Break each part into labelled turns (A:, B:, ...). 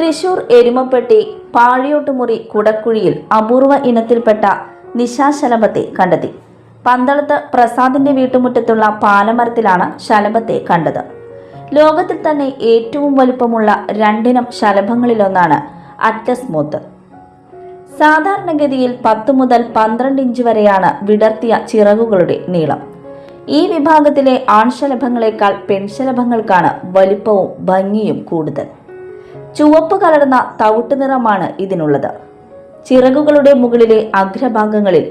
A: തൃശൂർ എരുമപ്പെട്ടി പാഴിയോട്ടുമുറി കുടക്കുഴിയിൽ അപൂർവ ഇനത്തിൽപ്പെട്ട നിശാശലഭത്തെ കണ്ടെത്തി. പന്തളത്ത് പ്രസാദിന്റെ വീട്ടുമുറ്റത്തുള്ള പാലമരത്തിലാണ് ശലഭത്തെ കണ്ടത്. ലോകത്തിൽ തന്നെ ഏറ്റവും വലുപ്പമുള്ള രണ്ടിനം ശലഭങ്ങളിലൊന്നാണ് അറ്റ്ലസ് മോത്ത്. സാധാരണഗതിയിൽ 10 മുതൽ 12 ഇഞ്ച് വരെയാണ് വിടർത്തിയ ചിറകുകളുടെ നീളം. ഈ വിഭാഗത്തിലെ ആൺശലഭങ്ങളെക്കാൾ പെൺശലഭങ്ങൾക്കാണ് വലിപ്പവും ഭംഗിയും കൂടുതൽ. ചുവപ്പ് കലർന്ന തവിട്ട് നിറമാണ് ഇതിനുള്ളത്. ചിറകുകളുടെ മുകളിലെ അഗ്രഭാഗങ്ങളിൽ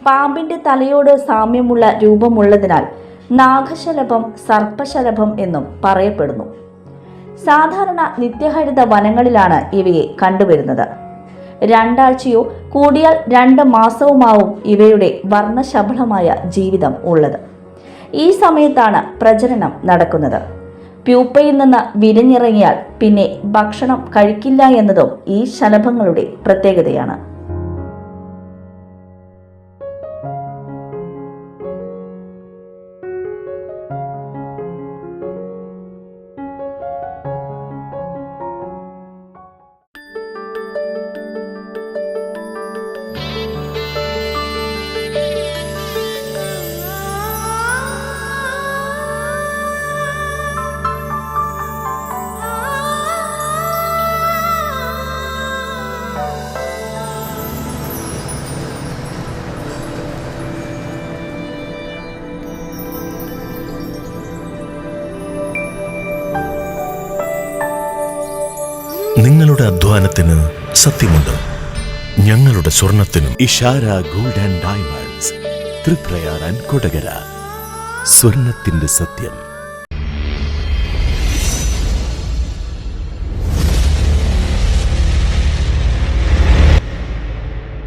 A: പാമ്പിന്റെ തലയോട് സാമ്യമുള്ള രൂപമുള്ളതിനാൽ നാഗശലഭം, സർപ്പശലഭം എന്നും പറയപ്പെടുന്നു. സാധാരണ നിത്യഹരിത വനങ്ങളിലാണ് ഇവയെ കണ്ടുവരുന്നത്. 2 ആഴ്ചയോ കൂടിയാൽ 2 മാസവുമാവും ഇവയുടെ വർണ്ണശബളമായ ജീവിതം ഉള്ളത്. ഈ സമയത്താണ് പ്രജനനം നടക്കുന്നത്. പ്യൂപ്പയിൽ നിന്ന് വിരിഞ്ഞിറങ്ങിയാൽ പിന്നെ ഭക്ഷണം കഴിക്കില്ല എന്നതും ഈ ശലഭങ്ങളുടെ പ്രത്യേകതയാണ്.
B: നിങ്ങളുടെ അധ്വാനത്തിന് സത്യമുണ്ട്. ഞങ്ങളുടെ സ്വർണത്തിനും. Ishara gold and diamonds, Triprayar and Kodakara. സ്വർണത്തിന്റെ സത്യം.